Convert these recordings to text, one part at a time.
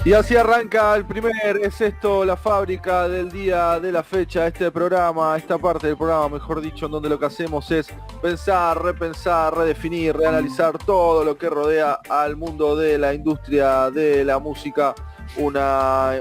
Y así arranca el primer, es esto la fábrica del día de la fecha, este programa, esta parte del programa, mejor dicho, en donde lo que hacemos es pensar, repensar, redefinir, reanalizar todo lo que rodea al mundo de la industria de la música, una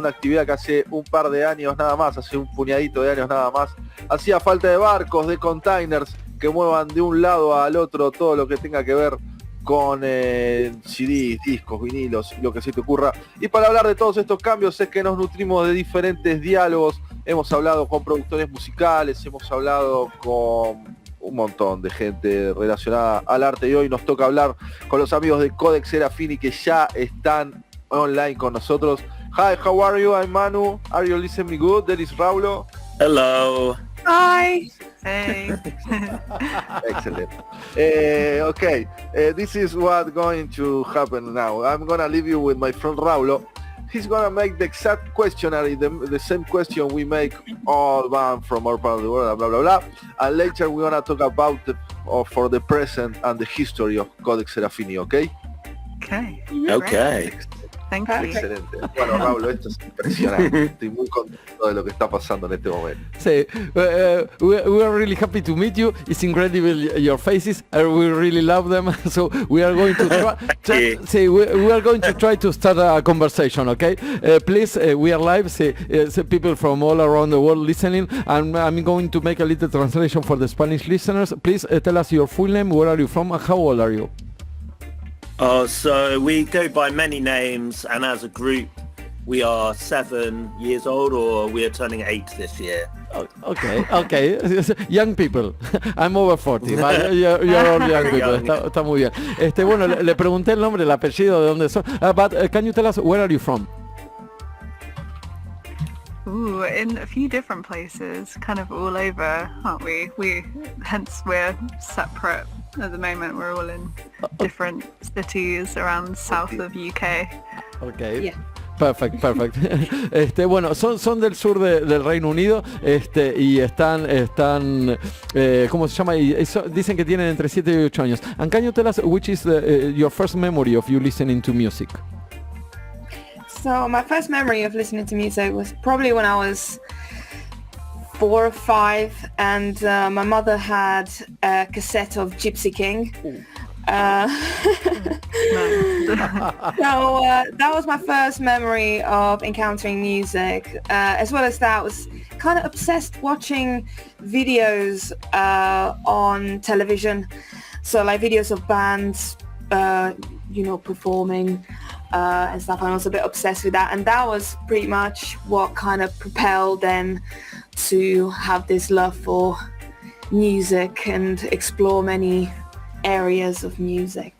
actividad que hace un par de años nada más, hace un puñadito de años nada más, hacía falta de barcos, de containers que muevan de un lado al otro todo lo que tenga que ver con CDs, discos, vinilos, lo que se te ocurra. Y para hablar de todos estos cambios es que nos nutrimos de diferentes diálogos. Hemos hablado con productores musicales, hemos hablado con un montón de gente relacionada al arte y hoy nos toca hablar con los amigos de CODEX SERAFINI que ya están online con nosotros. Hi, how are you? I'm Manu. Are you listening me good? There is Raulo. Hello. Hi. Hey. Excellent. Okay, this is what's going to happen now. I'm gonna leave you with my friend Raulo. He's gonna make the exact questionnaire, the same question we make all bands from our part of the world, blah blah blah. And later we're gonna talk about for the present and the history of Codex Serafini. Okay? Okay. Okay. Thank you. Excelente. Bueno, Raulo, esto es impresionante. Estoy muy contento de lo que está pasando en este momento. Say, we are really happy to meet you. It's incredible your faces, and we really love them. So we are going to try. We are going to try to start a conversation. Okay, please, we are live. Say, people from all around the world listening, and I'm going to make a little translation for the Spanish listeners. Please tell us your full name. Where are you from? And how old are you? Oh, so we go by many names, and as a group, we are 7 years old, or we are turning 8 this year. Okay. Young people. I'm over 40. But you're all young people. Está muy bien. Bueno, le pregunté el nombre, el apellido, de dónde son. But can you tell us where are you from? Ooh, in a few different places, kind of all over, aren't we? Hence we're separate at the moment. We're all in different cities around south of UK. Okay. Yeah. Perfect. Bueno, son del sur del Reino Unido, y están, ¿cómo se llama? Y dicen que tienen entre 7 y 8 años. And can you tell us which is your first memory of you listening to music? So my first memory of listening to music was probably when I was 4 or 5, and my mother had a cassette of Gypsy King. So that was my first memory of encountering music. As well as that, I was kind of obsessed watching videos on television. So like videos of bands, performing and stuff. I was a bit obsessed with that, and that was pretty much what kind of propelled then to have this love for music and explore many areas of music.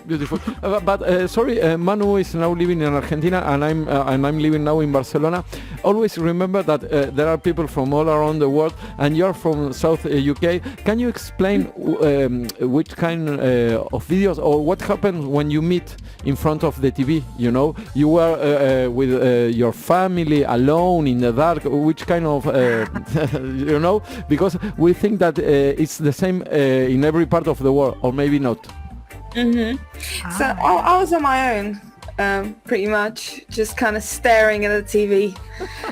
Beautiful. But sorry, Manu is now living in Argentina, and I'm living now in Barcelona. Always remember that there are people from all around the world, and you're from South UK. Can you explain which kind of videos, or what happens when you meet in front of the TV? You know, you were with your family alone in the dark. Which kind of, because we think that it's the same in every part of the world, or maybe not. Mm-hmm. So I was on my own, pretty much, just kind of staring at the TV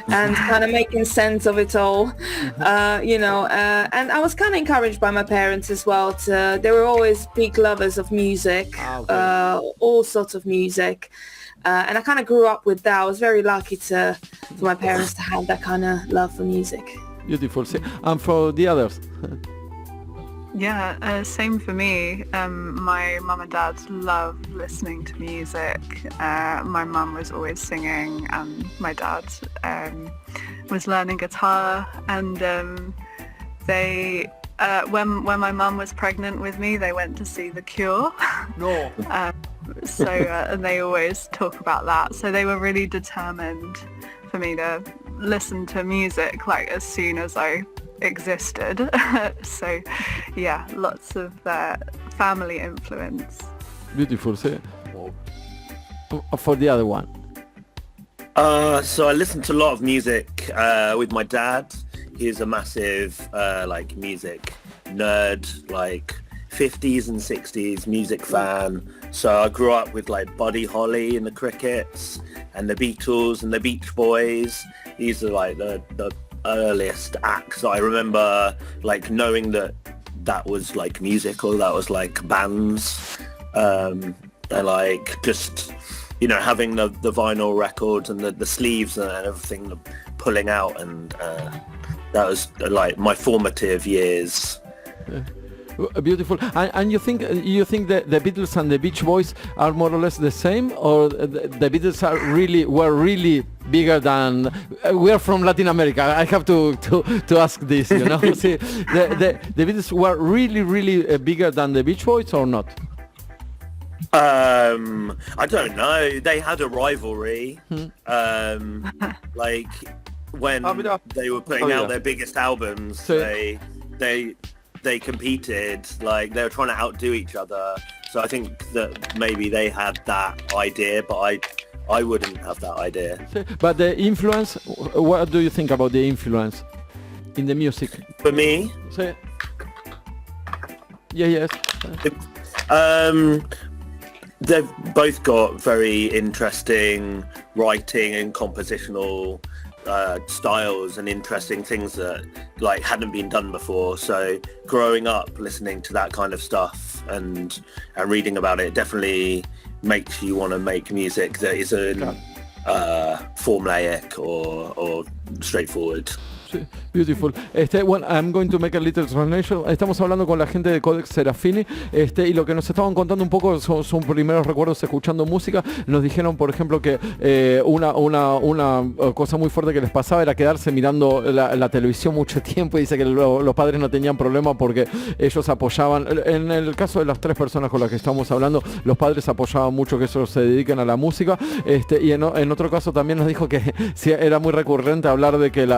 and kind of making sense of it all, and I was kind of encouraged by my parents as well. They were always big lovers of music, all sorts of music, and I kind of grew up with that. I was very lucky for my parents to have that kind of love for music. Beautiful. And for the others? Yeah, same for me. My mum and dad love listening to music. My mum was always singing, and my dad was learning guitar. And they, when my mum was pregnant with me, they went to see The Cure. No. And they always talk about that. So they were really determined for me to listen to music like as soon as I existed. So yeah, lots of family influence. Beautiful. For the other one? So I listen to a lot of music with my dad. He's a massive music nerd. 50s and 60s music fan. So I grew up with like Buddy Holly and the Crickets and the Beatles and the Beach Boys. These are like the earliest acts that I remember like knowing that was like music or that was like bands. And like just, you know, having the vinyl records and the sleeves and everything pulling out, and that was like my formative years. Beautiful. And you think that the Beatles and the Beach Boys are more or less the same, or the Beatles were really bigger than we are from Latin America? I have to ask this, you know. See, the Beatles were really bigger than the Beach Boys or not? I don't know. They had a rivalry. Like when they were putting out their biggest albums, they competed, like they were trying to outdo each other. So I think that maybe they had that idea, but I wouldn't have that idea. But the influence, what do you think about the influence in the music? For me? Yes. They've both got very interesting writing and compositional styles and interesting things that like hadn't been done before. So growing up listening to that kind of stuff and reading about it definitely makes you want to make music that isn't formulaic or straightforward. Beautiful. Well, I'm going to make a little translation. Estamos hablando con la gente de CODEX SERAFINI, y lo que nos estaban contando un poco son primeros recuerdos escuchando música. Nos dijeron, por ejemplo, que una cosa muy fuerte que les pasaba era quedarse mirando la televisión mucho tiempo, y dice que los padres no tenían problema porque ellos apoyaban. En el caso de las tres personas con las que estamos hablando, los padres apoyaban mucho que ellos se dediquen a la música, y en otro caso también nos dijo que sí, era muy recurrente hablar de que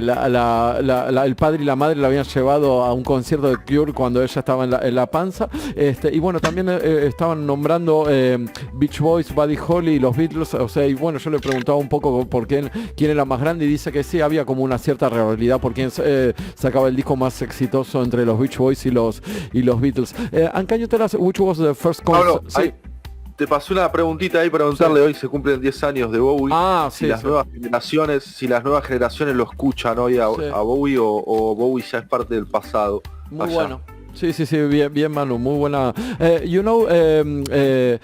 el padre y la madre la habían llevado a un concierto de Cure cuando ella estaba en la panza, y bueno, también estaban nombrando Beach Boys, Buddy Holly y los Beatles, o sea, y bueno, yo le preguntaba un poco por quién era más grande, y dice que sí, había como una cierta rivalidad por quién sacaba el disco más exitoso entre los Beach Boys y los Beatles. And can you tell us which was the first concert? Sí. Te pasé una preguntita ahí para preguntarle, hoy se cumplen 10 años de Bowie, si las nuevas generaciones lo escuchan hoy a Bowie o Bowie ya es parte del pasado. Muy bueno. Sí, bien Manu, muy buena. You know, we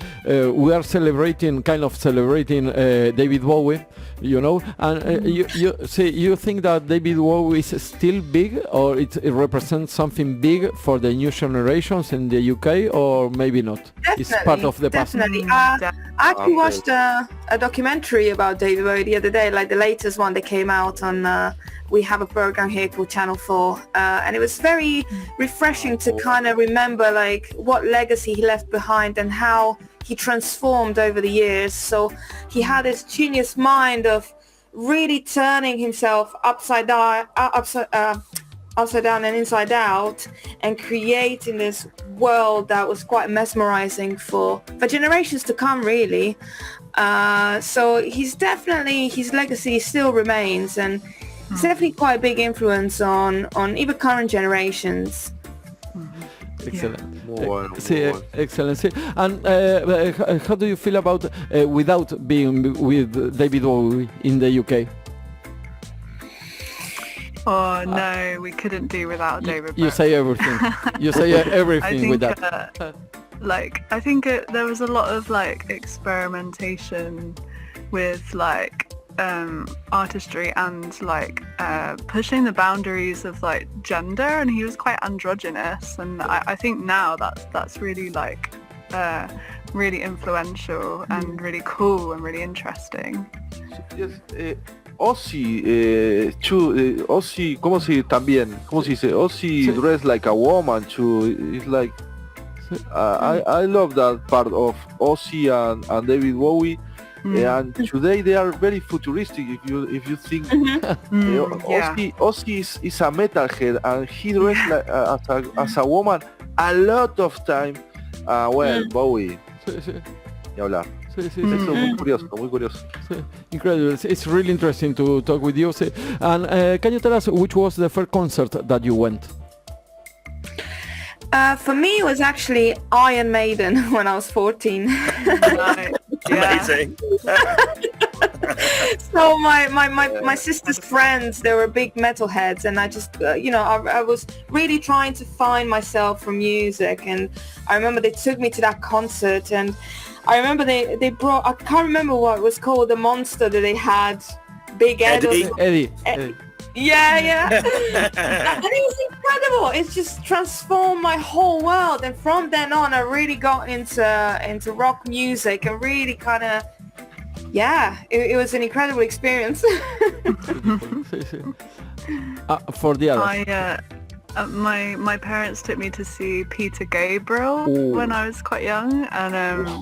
are celebrating David Bowie, you know, and you think that David Bowie is still big, or it represents something big for the new generations in the UK, or maybe not? Definitely, it's part of the past. Definitely. I actually watched a documentary about David Bowie the other day, like the latest one that came out on we have a program here called Channel 4, and it was very refreshing to kind of remember like what legacy he left behind and how he transformed over the years. So he had this genius mind of really turning himself upside down and inside out, and creating this world that was quite mesmerizing for generations to come, really. So his legacy still remains, and it's definitely quite a big influence on even current generations. Excellent. Bueno. Excellent. And how do you feel about without being with David Bowie in the UK? Oh no, we couldn't do without David Bowie. You say everything. You say everything with that. I think there was a lot of like experimentation with like artistry and like pushing the boundaries of like gender, and he was quite androgynous, and I think now that's really like really influential and really cool and really interesting. Yes, Ozzy, ¿cómo se dice? Ozzy dressed like a woman too. It's like I love that part of Ozzy and David Bowie. And today they are very futuristic. If you think, Ozzy is a metalhead, and he dressed like, as a woman a lot of time. Bowie. Ni hablar. Eso es muy curioso. Incredible. It's really interesting to talk with you. And can you tell us which was the first concert that you went? For me, it was actually Iron Maiden when I was 14. Right. Yeah. Amazing. So my sister's friends, they were big metalheads, and I just, I was really trying to find myself from music. And I remember they took me to that concert, and I remember they brought, I can't remember what it was called, the monster that they had, Big Ed. Eddie. Yeah. And it was incredible. It just transformed my whole world. And from then on, I really got into rock music and really kind of, it was an incredible experience. For the others. My parents took me to see Peter Gabriel when I was quite young, and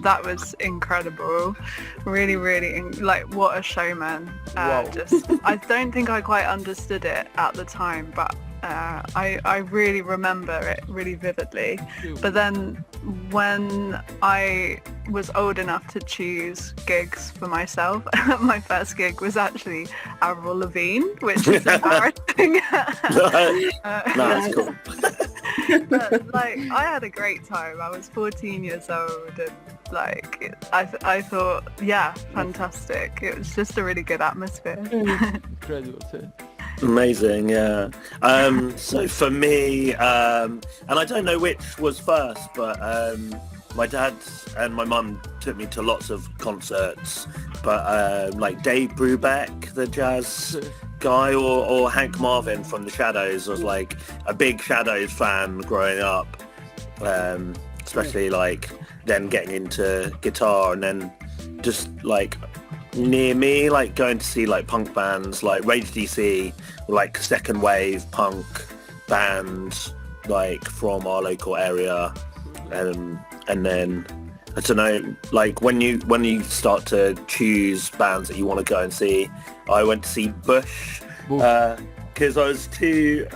that was incredible. Really, what a showman. I don't think I quite understood it at the time, but I really remember it really vividly. But then when I was old enough to choose gigs for myself, my first gig was actually Avril Lavigne, which is embarrassing. That's cool. But, I had a great time. I was 14 years old, and I thought, fantastic. It was just a really good atmosphere. Incredible. Amazing, yeah. So for me, and I don't know which was first, but my dad and my mum took me to lots of concerts, but Dave Brubeck, the jazz guy, or Hank Marvin from the Shadows. I was a big Shadows fan growing up, especially then getting into guitar, and then just near me, going to see punk bands like Rage DC, or second wave punk bands from our local area, and then I don't know, when you start to choose bands that you want to go and see, I went to see Bush because I was too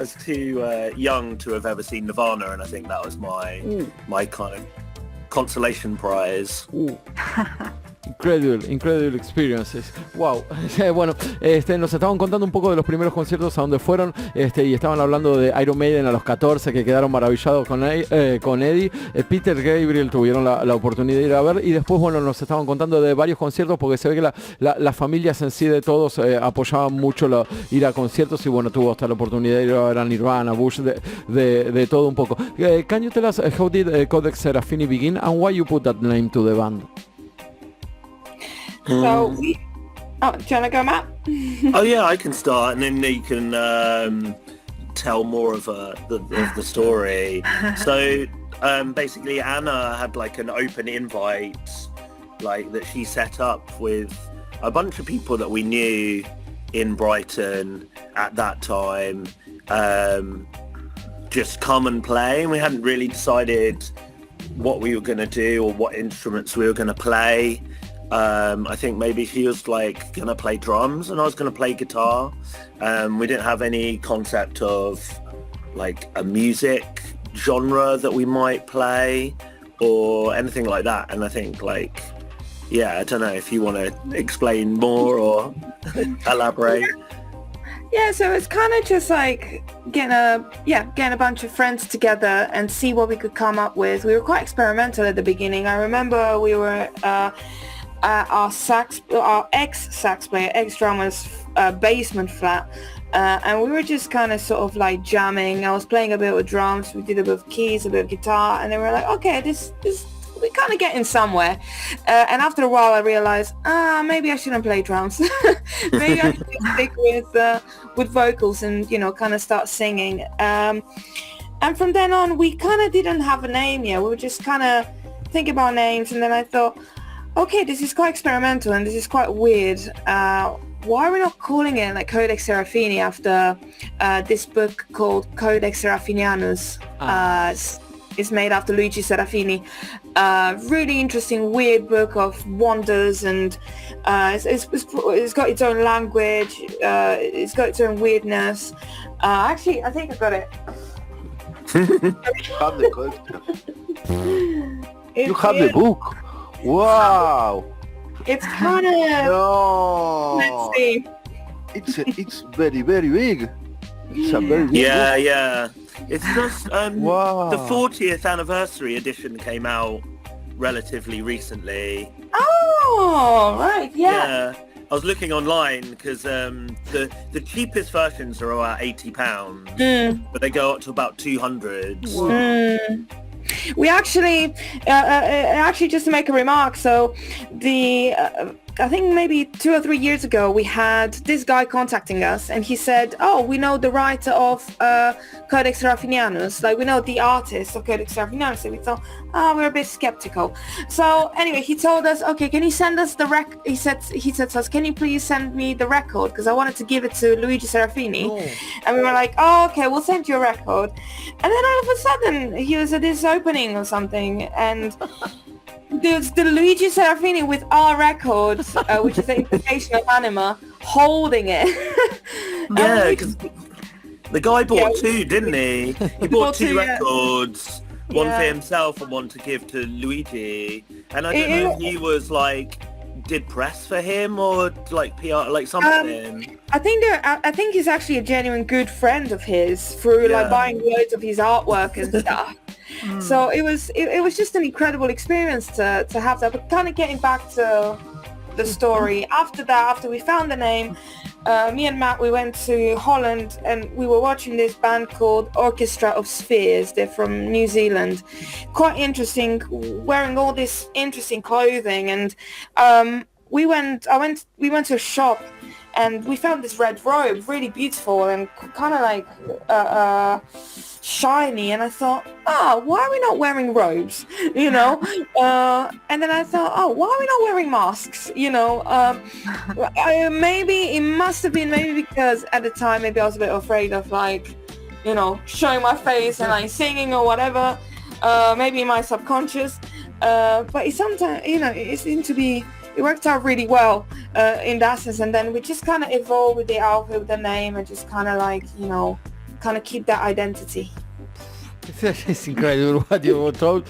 young to have ever seen Nirvana, and I think that was my kind of consolation prize. Incredible experiences. Wow. Bueno, nos estaban contando un poco de los primeros conciertos a donde fueron, y estaban hablando de Iron Maiden a los 14, que quedaron maravillados con Eddie. Peter Gabriel tuvieron la oportunidad de ir a ver, y después, bueno, nos estaban contando de varios conciertos, porque se ve que las familias en sí de todos apoyaban mucho ir a conciertos, y bueno, tuvo hasta la oportunidad de ir a ver a Nirvana, Bush, de todo un poco. Can you tell us how did CODEX SERAFINI begin, and why you put that name to the band? So do you want to go, Matt? Oh yeah, I can start, and then you can tell more of the story. So basically, Anna had an open invite that she set up with a bunch of people that we knew in Brighton at that time. Just come and play, and we hadn't really decided what we were going to do or what instruments we were going to play. I think maybe she was gonna play drums and I was gonna play guitar. We didn't have any concept of a music genre that we might play or anything like that. And I think I don't know if you want to explain more or elaborate. Yeah, so it's kind of just getting a bunch of friends together and see what we could come up with. We were quite experimental at the beginning. I remember we were our ex-sax player, ex-drummer's basement flat, and we were just kind of sort of jamming. I was playing a bit with drums, we did a bit of keys, a bit of guitar, and then we were okay, this we're kind of getting somewhere. And after a while I realized, maybe I shouldn't play drums. Maybe I should stick with vocals and, kind of start singing. And from then on, we kind of didn't have a name yet. We were just kind of thinking about names, and then I thought, okay, this is quite experimental and this is quite weird. Why are we not calling it Codex Serafini after this book called Codex Serafinianus? It's made after Luigi Serafini. Really interesting, weird book of wonders, and it's got its own language. It's got its own weirdness. Actually, I think I got it. You have the book. Wow. It's kind of... No. Let's see. It's very, very big. It's a very big book. Yeah. It's just Wow. the 40th anniversary edition came out relatively recently. Oh, right, yeah. I was looking online because the cheapest versions are about £80, but they go up to about 200. We actually, just to make a remark, so I think maybe 2 or 3 years ago, we had this guy contacting us, and he said, "Oh, we know the writer of Codex Serafinianus, like we know the artist of Codex Serafinianus." And we thought, we're a bit skeptical. So anyway, he told us, "Okay, can you send us the he said to us, "Can you please send me the record? Because I wanted to give it to Luigi Serafini." And we were like, "Oh, okay, we'll send you a record." And then all of a sudden, he was at this opening or something, and there's the Luigi Serafini with our record, which is the implication of Anima, holding it. Yeah, because the guy bought two, didn't he? He bought two records, one for himself and one to give to Luigi. And I don't know if he was like, did press for him or like PR, like something. I think he's actually a genuine good friend of his through like buying loads of his artwork and stuff. So it was just an incredible experience to have that. But kind of getting back to the story, after we found the name, me and Matt, we went to Holland and we were watching this band called Orchestra of Spheres. They're from New Zealand. Quite interesting, wearing all this interesting clothing. And we went to a shop and we found this red robe, really beautiful and kind of like shiny. And I thought, why are we not wearing robes? You know? And then I thought, why are we not wearing masks? You know? Maybe it must have been because at the time maybe I was a bit afraid of like, you know, showing my face and like singing or whatever. Maybe my subconscious. But it sometimes, you know, it seemed to be. It worked out really well in that sense, and then we just kind of evolved with the outfit, with the name, and just kind of like, you know, kind of keep that identity. Es increíble what you told.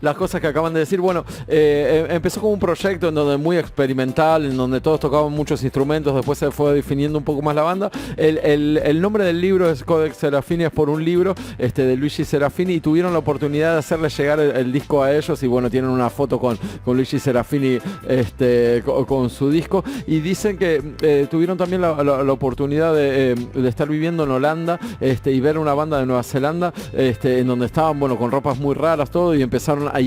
Las cosas que acaban de decir. Bueno, empezó como un proyecto en donde muy experimental, en donde todos tocaban muchos instrumentos. Después se fue definiendo un poco más la banda. El nombre del libro es Codex Serafini, es por un libro de Luigi Serafini, y tuvieron la oportunidad de hacerle llegar el disco a ellos. Y bueno, tienen una foto con Luigi Serafini con su disco. Y dicen que tuvieron también la oportunidad de estar viviendo en Holanda y ver una banda de Nueva Zelanda, en donde estaban, bueno, con ropas muy raras, todo, y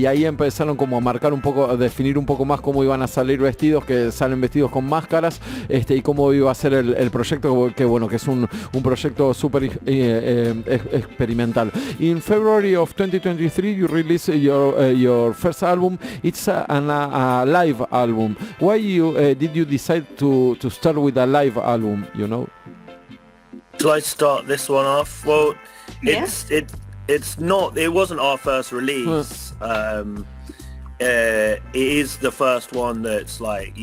ahí empezaron como a marcar un poco, a definir un poco más cómo iban a salir vestidos, que salen vestidos con máscaras, y cómo iba a ser el proyecto, que bueno, que es un proyecto súper experimental. In February of 2023, you released your first album. It's a live album. Why did you decide to start with a live album, you know? Shall I start this one off? Well, it wasn't our first release. It is the first one that's like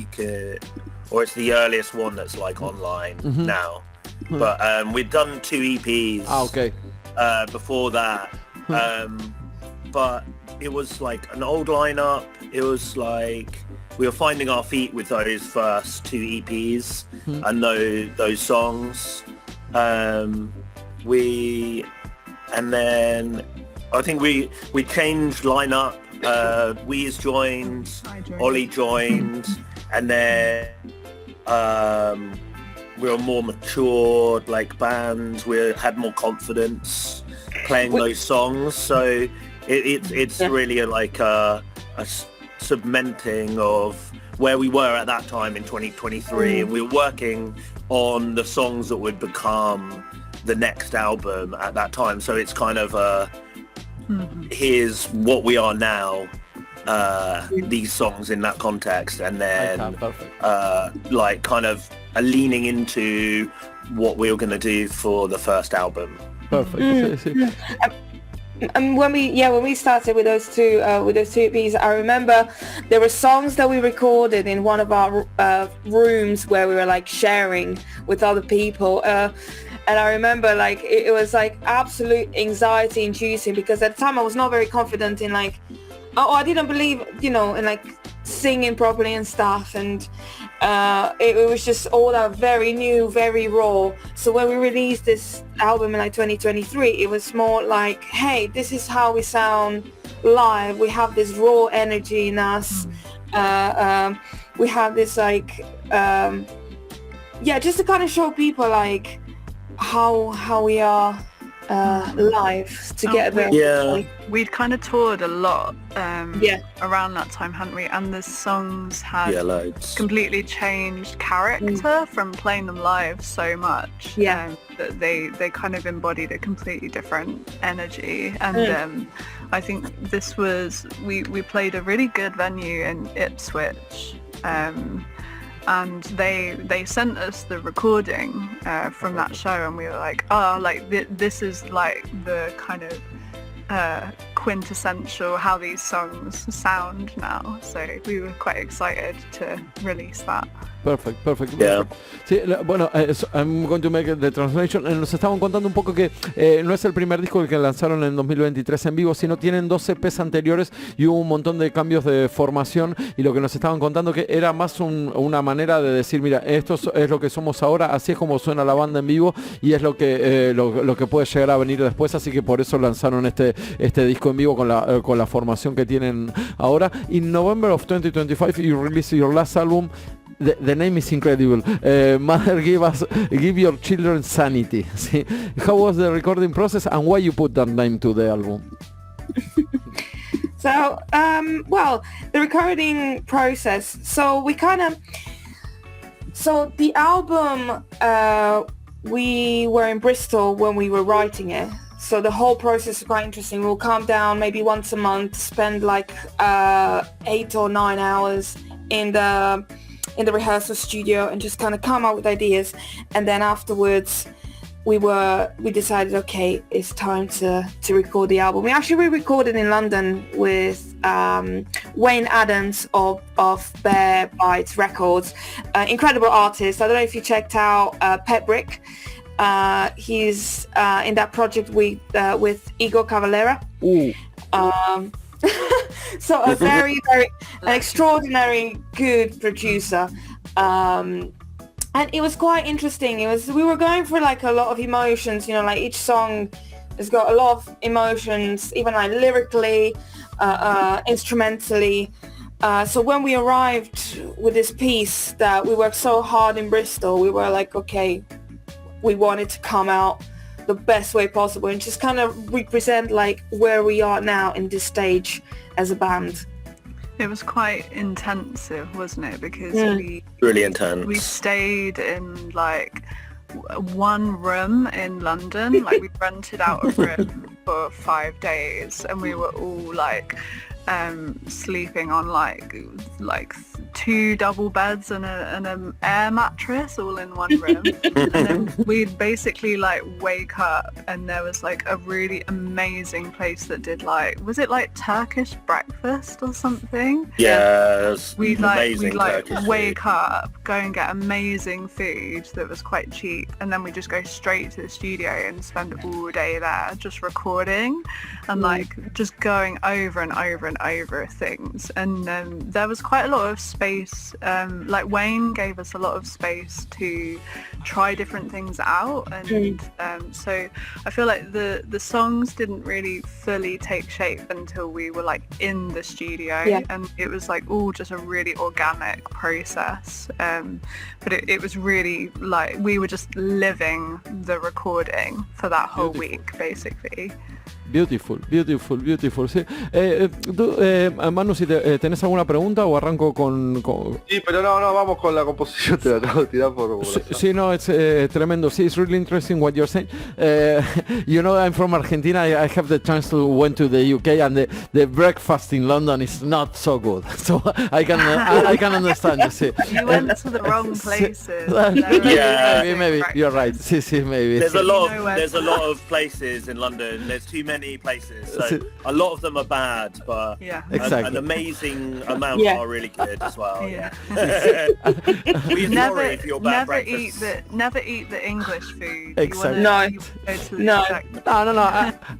or it's the earliest one that's like online now. But we've done 2 EPs. Okay. Before that, but it was like an old lineup. It was like we were finding our feet with those first 2 EPs and those songs. And then I think we changed lineup. We's joined, Ollie joined, and then we were more matured like bands. We had more confidence playing those songs. So it's really like a cementing of where we were at that time in 2023, and we were working on the songs that would become the next album at that time. So it's kind of here's what we are now, these songs in that context, and then like kind of leaning into what we were going to do for the first album. Perfect. And when we started with those two EPs, I remember there were songs that we recorded in one of our rooms where we were like sharing with other people. And I remember like it was like absolute anxiety inducing, because at the time I was not very confident in like, I didn't believe, you know, in like singing properly and stuff. And it was just all that very new, very raw. So when we released this album in like 2023, it was more like, hey, this is how we sound live. We have this raw energy in us. We have this like, just to kind of show people like how we are live together. We'd kind of toured a lot around that time, hadn't we? And the songs had completely changed character from playing them live so much. That they kind of embodied a completely different energy. And I think this was, we played a really good venue in Ipswich. And they sent us the recording from that show, and we were like, this is like the kind of quintessential how these songs sound now. So we were quite excited to release that. Perfect. Sí, bueno, I'm going to make the translation. Nos estaban contando un poco que no es el primer disco que lanzaron en 2023 en vivo, sino tienen 12 EPs anteriores y hubo un montón de cambios de formación, y lo que nos estaban contando que era más una manera de decir, mira, esto es lo que somos ahora, así es como suena la banda en vivo y es lo que puede llegar a venir después, así que por eso lanzaron este disco en vivo con la formación que tienen ahora. In November of 2025 you released your last album. The name is incredible. Mother, give your children sanity. See? How was the recording process and why you put that name to the album? So, the recording process. So the album, we were in Bristol when we were writing it. So the whole process is quite interesting. We'll come down maybe once a month, spend like 8 or 9 hours in the rehearsal studio and just kind of come up with ideas. And then afterwards we decided, okay, it's time to record the album. We actually re-recorded in London with Wayne Adams of Bear Bites Records, incredible artist. I don't know if you checked out Pet Brick. He's in that project with Igor Cavalera. So a very, very an extraordinary good producer. And it was quite interesting. We were going for like a lot of emotions, like each song has got a lot of emotions, even like lyrically, instrumentally. So when we arrived with this piece that we worked so hard in Bristol, we were like, okay, we wanted to come out the best way possible and just kind of represent like where we are now in this stage as a band. It was quite intensive, wasn't it? Because really intense. We stayed in like one room in London. Like we rented out a room for 5 days, and we were all like sleeping on like 2 double beds and an air mattress all in one room. And then we'd basically like wake up and there was like a really amazing place that did was it like Turkish breakfast or something? Yes. We'd wake up, go and get amazing food that was quite cheap, and then we just go straight to the studio and spend all day there just recording and like just going over and over and over things. And there was quite a lot of space, like Wayne gave us a lot of space to try different things out, and so I feel like the songs didn't really fully take shape until we were like in the studio, and it was like all just a really organic process, but it was really like we were just living the recording for that whole week basically. Beautiful. Sí. Manu, si tenés alguna pregunta o arranco con... Sí, pero no, vamos con la composición, te la acabo de tirar por... Sí, no, es tremendo. Sí, it's really interesting what you're saying. I'm from Argentina. I have the chance to went to the UK, and the breakfast in London is not so good. So I can understand. Sí. You went to the wrong places. Maybe you're right. Sí, maybe. There's a lot of places in London. There's too many many places. So a lot of them are bad, but an amazing amount are really good as well. Yeah. We never if you're bad never eat the English food. Exactly. No.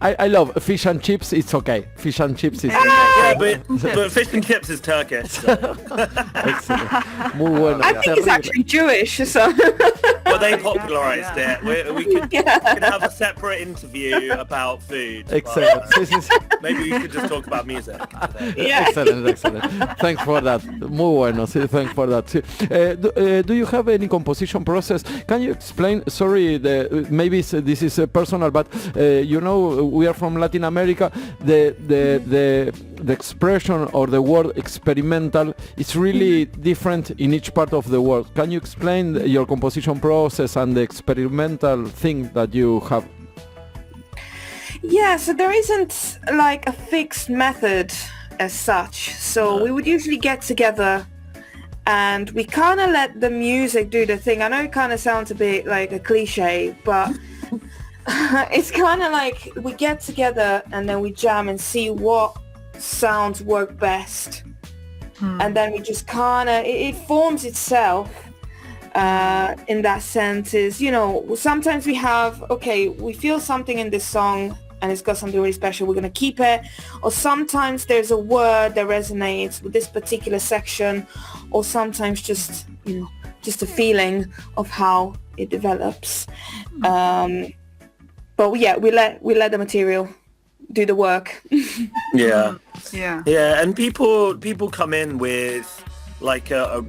I love fish and chips. It's okay. Fish and chips is yeah, but fish and chips is Turkish. So. Excellent. Muy bueno. I think it's actually Jewish, so. Well, they popularised it. We can have a separate interview about food. Excellent. Maybe we could just talk about music. Yeah. Excellent. Thanks for that. Muy bueno. Thanks for that. Do you have any composition process? Can you explain? Sorry, maybe this is personal, but we are from Latin America. The expression or the word experimental is really different in each part of the world. Can you explain your composition process and the experimental thing that you have? Yeah, so there isn't like a fixed method as such. So we would usually get together and we kind of let the music do the thing. I know it kind of sounds a bit like a cliche, but it's kind of like we get together and then we jam and see what sounds work best. And then we just kind of, it forms itself in that sense. Is, sometimes we have, we feel something in this song and it's got something really special, we're going to keep it. Or sometimes there's a word that resonates with this particular section, or sometimes just a feeling of how it develops. But yeah, we let the material do the work. Yeah, and people come in with like a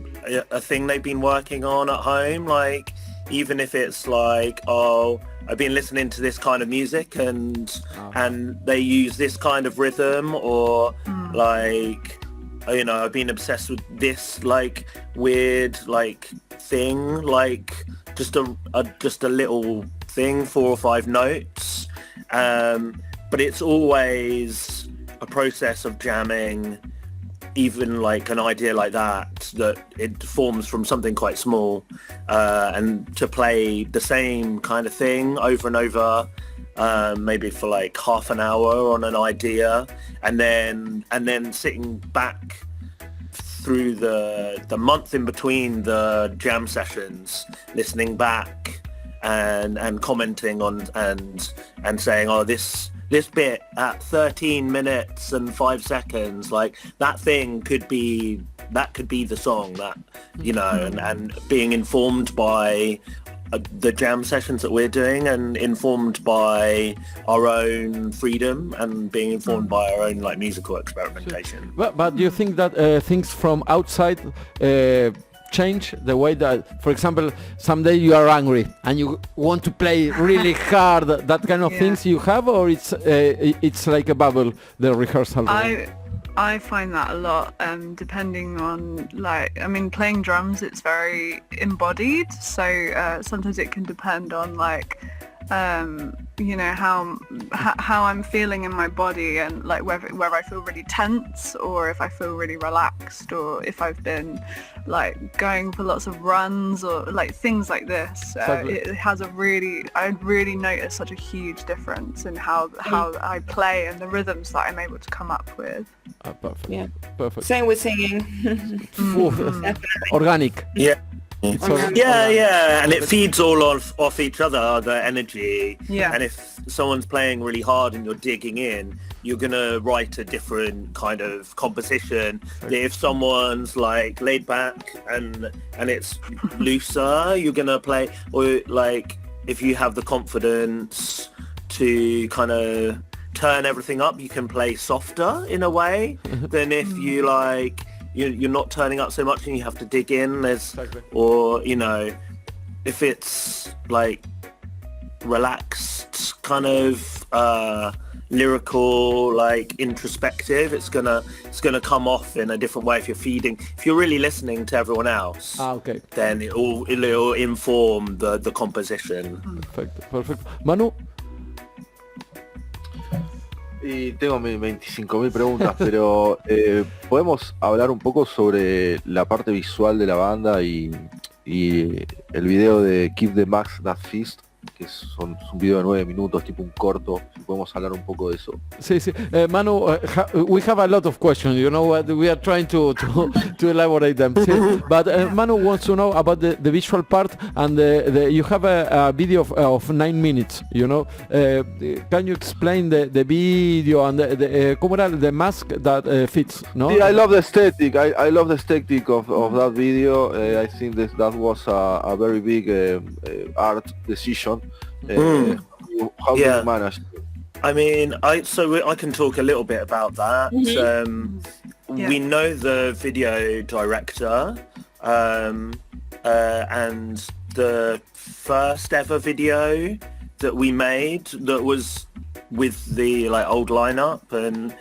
thing they've been working on at home, like even if it's like, oh, I've been listening to this kind of music and they use this kind of rhythm, or like, I've been obsessed with this like weird like thing, like just a little thing, 4 or 5 notes, but it's always a process of jamming. Even like an idea like that it forms from something quite small, and to play the same kind of thing over and over, maybe for like half an hour on an idea, and then sitting back through the month in between the jam sessions, listening back and commenting on and saying, oh, this bit at 13 minutes and 5 seconds, like that thing could be the song, that, and being informed by the jam sessions that we're doing, and informed by our own freedom, and being informed by our own like musical experimentation. But do you think that things from outside change the way that, for example, someday you are angry and you want to play really hard, that kind of things you have, or it's like a bubble, the rehearsal? I find that a lot, depending on, playing drums, it's very embodied, so sometimes it can depend on how I'm feeling in my body, and like whether I feel really tense or if I feel really relaxed, or if I've been like going for lots of runs or like things like this. It has I really notice such a huge difference in how I play and the rhythms that I'm able to come up with. Perfect. Yeah. Perfect. Same with singing. Organic. Yeah. And it feeds all off each other, the energy. Yeah. And if someone's playing really hard and you're digging in, you're gonna write a different kind of composition. If someone's like laid back and it's looser, you're gonna play, or like if you have the confidence to kind of turn everything up, you can play softer in a way than if you like you're not turning up so much and you have to dig in. Or if it's like relaxed, kind of lyrical, like introspective, it's gonna come off in a different way. If you're really listening to everyone else, then it'll inform the composition. Perfect. Manu. Y tengo 25.000 preguntas, pero podemos hablar un poco sobre la parte visual de la banda y el video de Keep the Max That Feast. que es un video de 9 minutos, tipo un corto, si podemos hablar un poco de eso. Sí. Manu, we have a lot of questions, you know, we are trying to elaborate them. But Manu wants to know about the visual part, and you have a video of 9 minutes, you know. Can you explain the video and ¿cómo era the mask that fits, no? Yeah, I love the aesthetic. I love the aesthetic of that video. I think that was a very big art decision. How do you manage? I mean, I can talk a little bit about that. We know the video director, and the first ever video that we made that was with the old lineup, and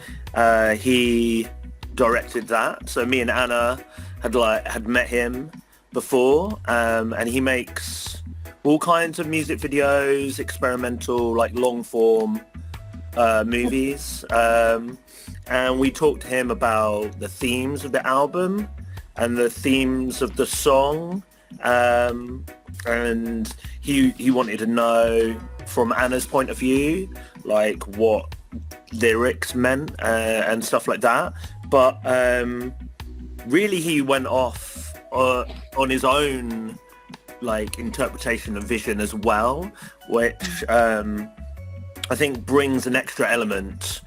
he directed that. So me and Anna had met him before, and he makes all kinds of music videos, experimental, long form movies, and we talked to him about the themes of the album and the themes of the song, and he wanted to know from Anna's point of view what lyrics meant and stuff like that. But really he went off on his own interpretation and vision as well, which I think brings an extra element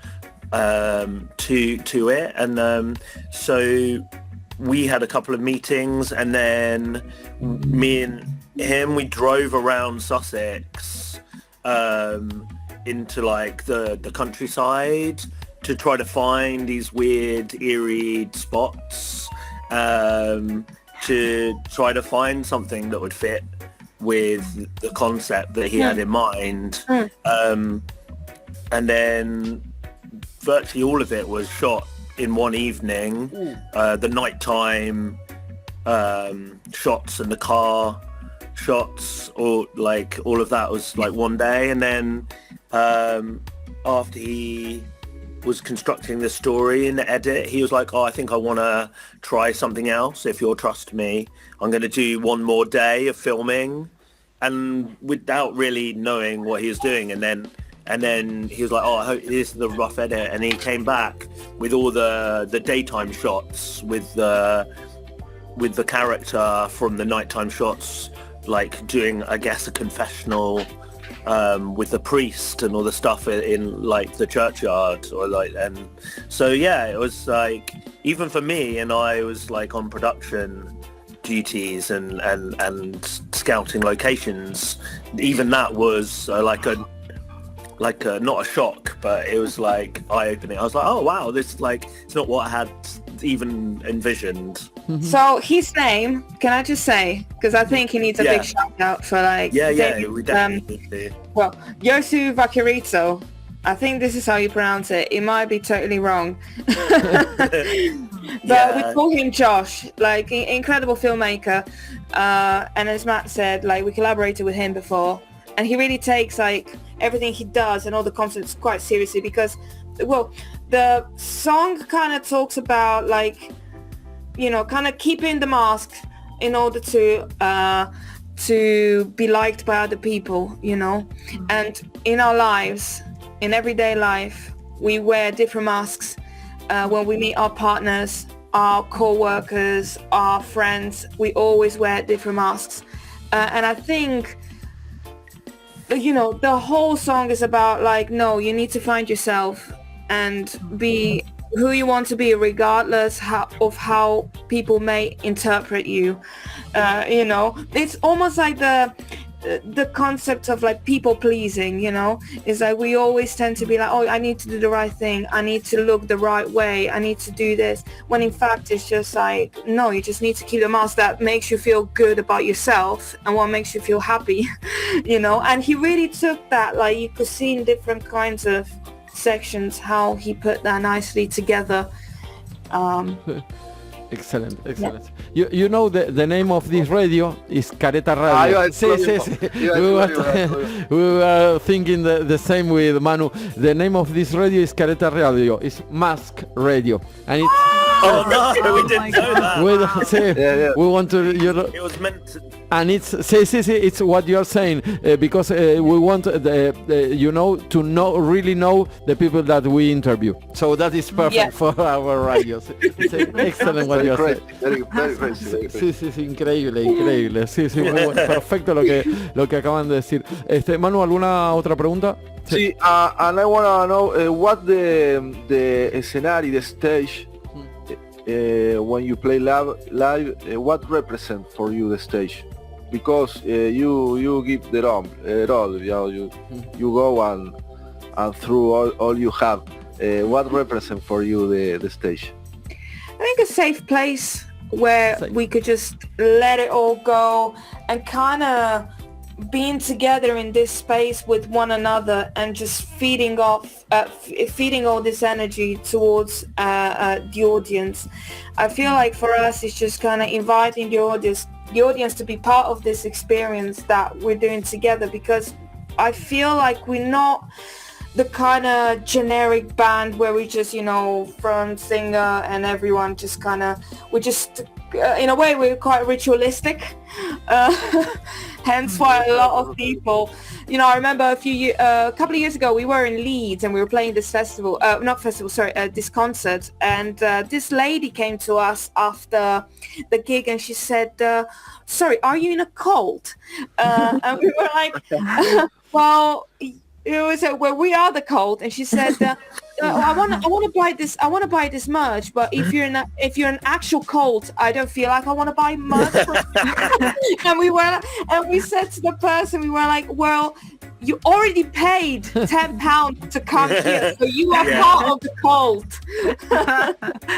to it. And so we had a couple of meetings, and then me and him, we drove around Sussex into the countryside to try to find these weird, eerie spots, to try to find something that would fit with the concept that he had in mind. And then virtually all of it was shot in one evening. The nighttime shots and the car shots, or all of that was one day. And then after he was constructing the story in the edit, he was like, I think I want to try something else. If you'll trust me, I'm going to do one more day of filming. And without really knowing what he was doing, and then he was like, I hope this is the rough edit, and he came back with all the daytime shots with the character from the nighttime shots, doing, I guess, a confessional with the priest and all the stuff in the churchyard, and so it was even for me, and I was on production duties and scouting locations, even that was not a shock, but it was eye-opening. I was like, oh wow, this it's not what I had even envisioned. So his name, can I just say, because I think he needs a big shout out for we definitely need to. Well, Yosu Vaquerito, I think this is how you pronounce it. It might be totally wrong. But we call him Josh, incredible filmmaker. And as Matt said, we collaborated with him before, and he really takes everything he does and all the concepts quite seriously, because, well, the song kind of talks about kind of keeping the mask in order to be liked by other people, and in our lives, in everyday life, we wear different masks. When we meet our partners, our co-workers, our friends, we always wear different masks. And I think, the whole song is about no, you need to find yourself and be who you want to be, regardless of how people may interpret you. It's almost like the concept of people pleasing, is we always tend to be I need to do the right thing, I need to look the right way, I need to do this, when in fact it's just no, you just need to keep the mask that makes you feel good about yourself and what makes you feel happy. And he really took that, you could see in different kinds of sections how he put that nicely together. Excellent. You know the name of this radio is Careta Radio. We were thinking the same with Manu. The name of this radio is Careta Radio. It's Mask Radio, and it's. Oh no, we didn't know that. We want to. It was meant to. And it's what you're saying because we want to really know the people that we interview. So that is perfect for our radios. It's excellent what you're saying. Very crazy. Sí, increíble. Sí, muy bueno. Perfecto lo que acaban de decir. Manu, ¿alguna otra pregunta? Sí, and I want to know what the escenario, the stage, when you play live, what represent for you the stage? Because you give the all, you go and through all you have. What represent for you the stage? I think a safe place where we could just let it all go and kind of being together in this space with one another and just feeding all this energy towards the audience. I feel like for us it's just kind of inviting the audience to be part of this experience that we're doing together, because I feel like we're not the kind of generic band where we just, front singer and everyone just we just in a way we're quite ritualistic, hence why a lot of people, I remember a couple of years ago we were in Leeds and we were playing this this concert, and this lady came to us after the gig and she said, sorry, are you in a cult? And we were like, well, it was well, we are the cult, and she said, I want to buy this merch, but if you're an actual cult, I don't feel like I want to buy merch. and we said to the person, we were like, well, you already paid £10 to come here, so you are part of the cult.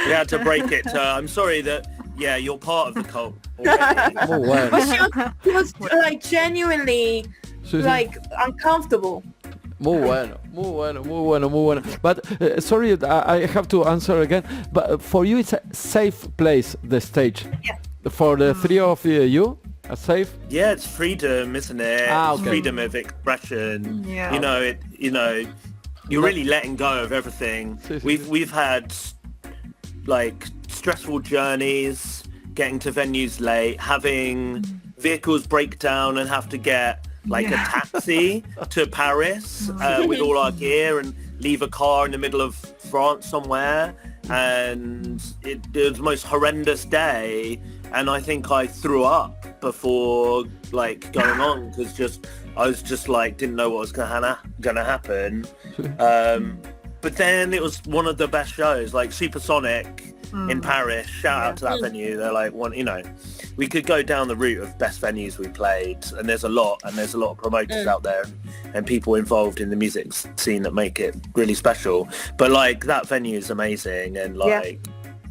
We had to break it. I'm sorry that you're part of the cult already. But she was like genuinely uncomfortable. Muy bueno. But sorry, I have to answer again. But for you, it's a safe place, the stage. Yeah. For the three of you, a safe. Yeah, it's freedom, isn't it? Okay. Freedom of expression. Yeah. You're really letting go of everything. We've had like stressful journeys, getting to venues late, having vehicles break down and have to get a taxi to Paris with all our gear and leave a car in the middle of France somewhere, and it was the most horrendous day, and I think I threw up before going on because I was just didn't know what was gonna happen. But then it was one of the best shows, like Supersonic in Paris. Shout out to that venue. They're we could go down the route of best venues we played, and there's a lot of promoters out there and people involved in the music scene that make it really special. But that venue is amazing, and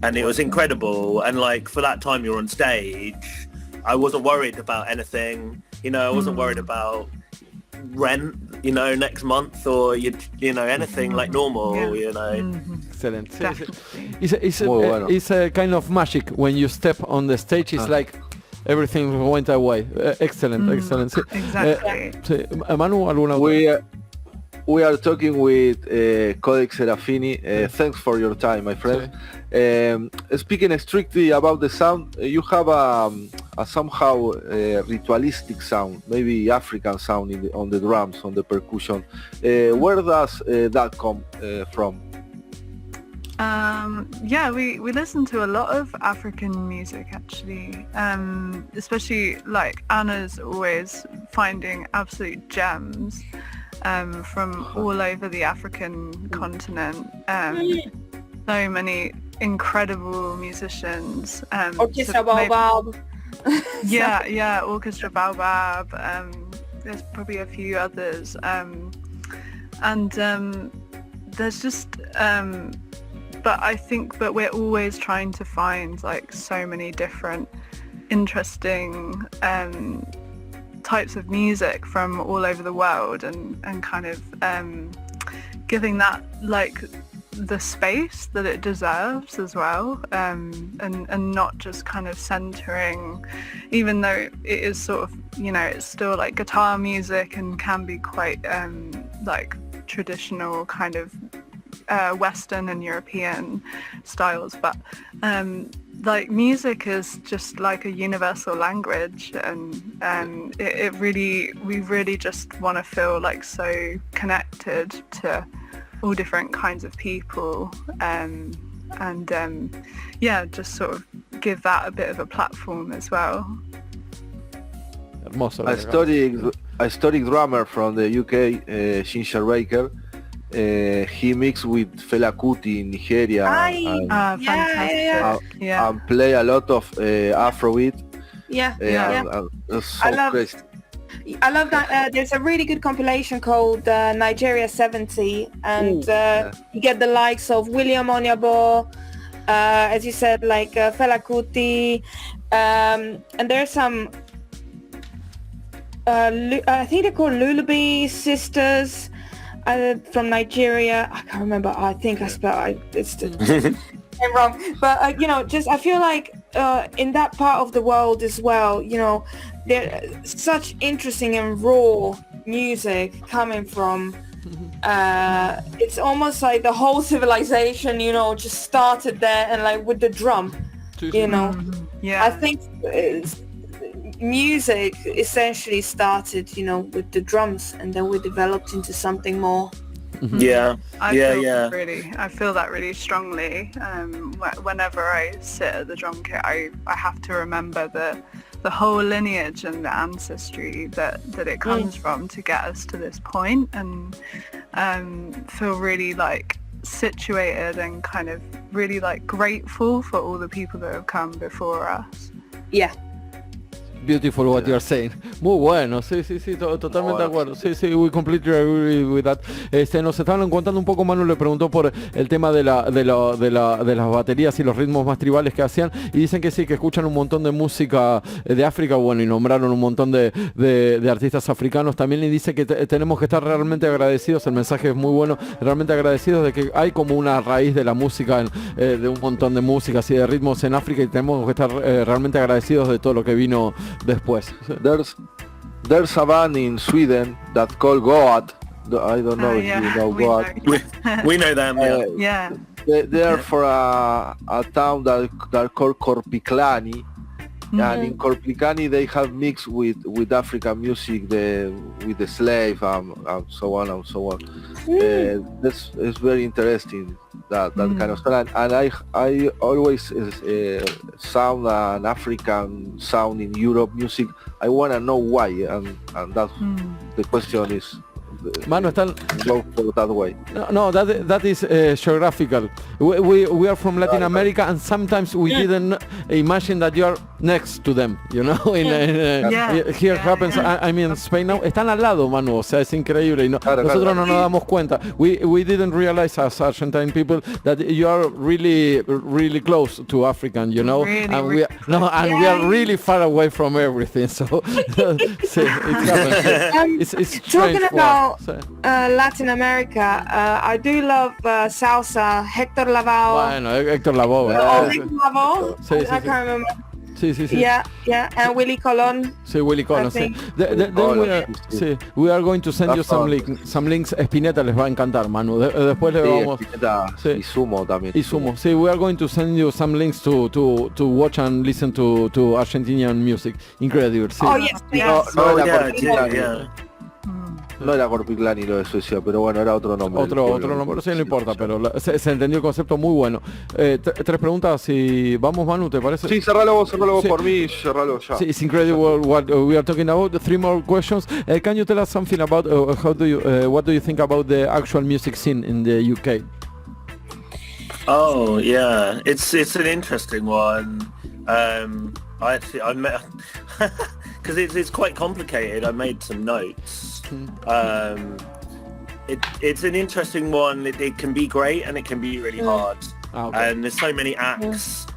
and it was incredible, and for that time you're on stage, I wasn't worried about anything. I wasn't worried about rent, next month, or anything like normal. Excellent. It's a kind of magic when you step on the stage. It's like everything went away. Excellent. Exactly. Manu, ¿alguna? We are talking with CODEX SERAFINI. Thanks for your time, my friend. Speaking strictly about the sound, you have a somehow ritualistic sound, maybe African sound on the drums, on the percussion. Where does that come from? We listen to a lot of African music actually, especially Anna's always finding absolute gems from all over the African continent. So many incredible musicians. Orchestra Baobab. Orchestra Baobab. There's probably a few others. There's just but we're always trying to find so many different interesting types of music from all over the world, and kind of giving that the space that it deserves as well, and not just kind of centering, even though it is sort of, you know, it's still like guitar music and can be quite like traditional kind of Western and European styles, but like music is just like a universal language, and we really just want to feel like so connected to all different kinds of people, and just sort of give that a bit of a platform as well. Hermoso. I studied drummer from the UK, Ginger Baker. He mixed with Fela Kuti in Nigeria Fantastic. and play a lot of Afrobeat. It's so crazy. I love that. There's a really good compilation called Nigeria 70, and you get the likes of William Onyabo, as you said, like Fela Kuti, and there's some I think they're called Lullaby Sisters from Nigeria. I can't remember. I think I spelled it's wrong, but you know, just I feel like in that part of the world as well, you know, there's such interesting and raw music coming from. It's almost like the whole civilization, you know, just started there, and like with the drum, you know. I think music essentially started, you know, with the drums, and then we developed into something more. I feel that really strongly. Whenever I sit at the drum kit, I have to remember the whole lineage and the ancestry that it comes from to get us to this point, and feel really like situated and kind of really like grateful for all the people that have come before us. Yeah. Beautiful what you're saying. Muy bueno, sí, totalmente de acuerdo. Sí, we completely agree with that. Nos estaban contando un poco, Manu le preguntó por el tema de las baterías y los ritmos más tribales que hacían, y dicen que sí, que escuchan un montón de música de África, bueno, y nombraron un montón de artistas africanos también, y dice que tenemos que estar realmente agradecidos, el mensaje es muy bueno, realmente agradecidos de que hay como una raíz de la música, de un montón de músicas y de ritmos en África, y tenemos que estar realmente agradecidos de todo lo que vino después. There's a band in Sweden that called Goat. I don't know if you know Goat. We know them. They are for a town that called Korpiklani, and in Korpiklani they have mixed with African music, with the slave and so on and so on. This is very interesting. That kind of stuff, and I always sound an African sound in Europe music. I want to know why, and that's the question is. Manu, go for that way. No, that is geographical. We are from Latin America, and sometimes we didn't imagine that you are next to them, you know. Here happens. I mean, Spain now. Están al lado, Manu. O sea, es increíble. Y nosotros no nos damos cuenta. We didn't realize as Argentine people that you are really, really close to African, you know. And we are really far away from everything. So it happens. It's talking about Latin America, I do love salsa. Hector Lavoe. Bueno, Héctor Lavoe. Hector Lavoe. Sí. I can't remember. Sí. Yeah, and Willy Colon. Sí, Willy Colon, sí. We are going to send you some links. Spinetta les va a encantar, Manu. Después le vamos. Y Sumo también. Y Sumo. Sí, we are going to send you some links to watch and listen to Argentinian music. Incredible. Sí. Oh yes. No era Korpiklani lo de Suecia, pero bueno, era otro nombre. Otro nombre, sí, no importa, pero se entendió el concepto muy bueno. Tres preguntas, y vamos, Manu, ¿te parece? Sí, cerralo vos por mí, cerralo ya. Sí, it's incredible what we are talking about. 3 more questions. Can you tell us something about what do you think about the actual music scene in the UK? Oh yeah, it's an interesting one. I met because it's quite complicated. I made some notes. It's an interesting one. It can be great and it can be really hard. And there's so many acts.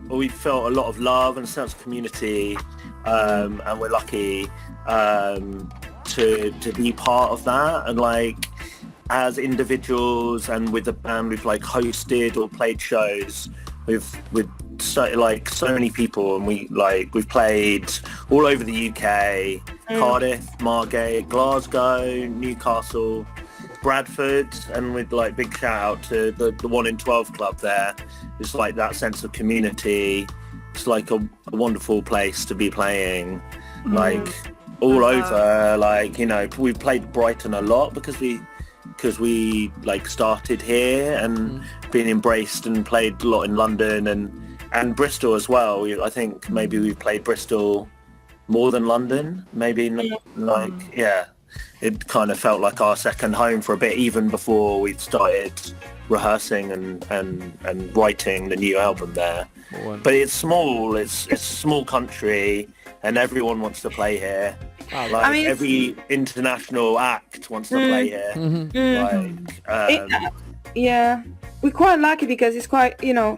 We felt a lot of love and a sense of community, and we're lucky to be part of that. And like as individuals and with the band, we've like hosted or played shows with so many people, and we've played all over the UK, Cardiff, Margate, Glasgow, Newcastle, Bradford, and with like big shout out to the 1 in 12 club there. It's like that sense of community. It's like a wonderful place to be playing, like all over. Like, you know, we played Brighton a lot because we like started here and been embraced and played a lot in London and Bristol as well. I think maybe we've played Bristol more than London, maybe. Like, yeah, it kind of felt like our second home for a bit, even before we started rehearsing and writing the new album there. But it's small, it's a small country, and everyone wants to play here. Like, I mean, every international act wants to play here. Yeah, we quite like it because it's quite, you know,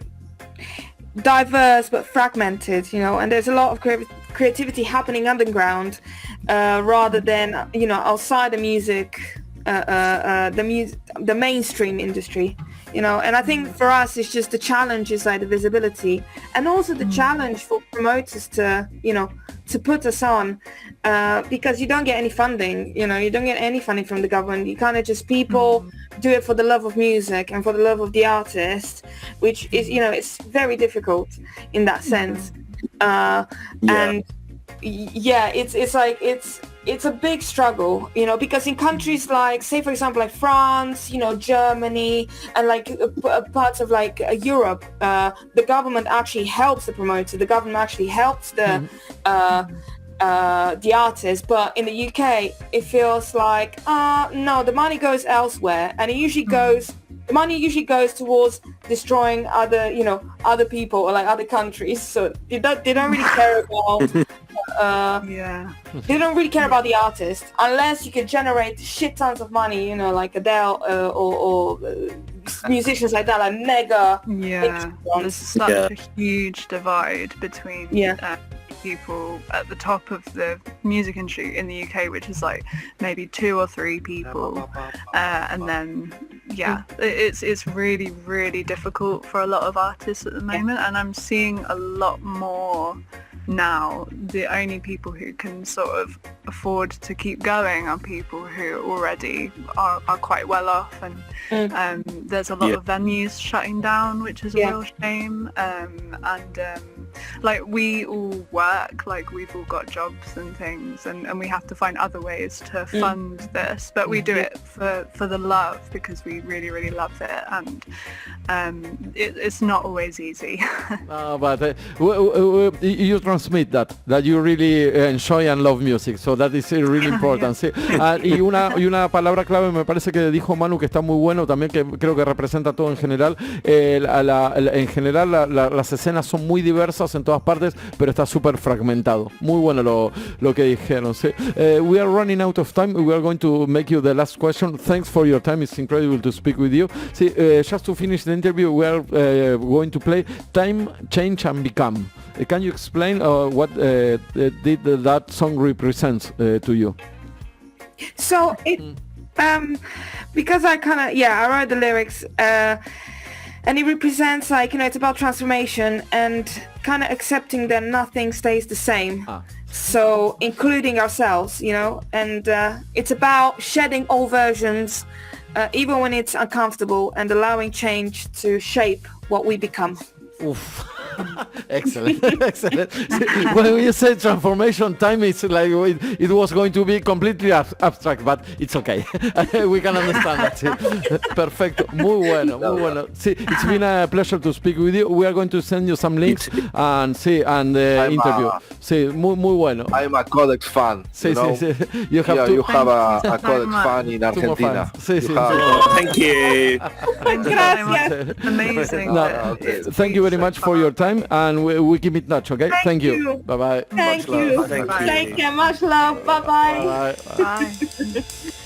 diverse but fragmented, you know, and there's a lot of creativity happening underground rather than, you know, outside the music, the mainstream industry, you know. And I think for us it's just the challenge is like the visibility, and also the challenge for promoters to, you know, to put us on, because you don't get any funding, you know, you don't get any funding from the government. You kind of just, people do it for the love of music and for the love of the artist, which is, you know, it's very difficult in that sense. And yeah, it's like, it's a big struggle, you know, because in countries like, say for example, like France, you know, Germany, and like parts of like Europe, the government actually helps the promoter, the government actually helps the artist. But in the UK, it feels like, no, the money goes elsewhere, and it usually goes, the money usually goes towards destroying other, you know, other people or like other countries. So they don't really care about they don't really care about the artist unless you can generate shit tons of money, you know, like Adele or musicians like that, like mega. There's such a huge divide between people at the top of the music industry in the UK, which is like maybe 2 or 3 people, and then it's really, really difficult for a lot of artists at the moment. And I'm seeing a lot more now. The only people who can sort of afford to keep going are people who already are quite well off, and there's a lot of venues shutting down, which is a real shame. Like, we all work, like we've all got jobs and things, and we have to find other ways to fund this, but we do it for the love, because we really, really love it, and it's not always easy. But you transmit that you really enjoy and love music, so that is really important. Sí. Y una palabra clave me parece que dijo Manu, que está muy bueno también, que creo que representa todo en general. En general las escenas son muy diversas en todas partes, pero está súper fragmentado. Muy bueno lo que dijeron. ¿Sí? We are running out of time. We are going to make you the last question. Thanks for your time. It's incredible to speak with you. Sí, just to finish the interview, we are going to play Time, Change and Become. Can you explain what did that song represents to you? So it because I kind of I wrote the lyrics, and it represents, like, you know, it's about transformation and kind of accepting that nothing stays the same. So including ourselves, you know, and it's about shedding old versions, even when it's uncomfortable, and allowing change to shape what we become. Oof. Excellent. Excellent. When you say transformation, time is like it was going to be completely abstract, but it's okay. We can understand that. Perfecto. Muy bueno, muy bueno. Sí, it's been a pleasure to speak with you. We are going to send you some links and interview. Sí, muy bueno. I'm a CODEX fan. Sí. You have a CODEX fan in Argentina. Sí. Thank you. Gracias. Amazing. Thank you very much for your time, and we keep in touch, okay? Thank you. Bye-bye. Thank you. Take care. Much love. Bye-bye. Bye.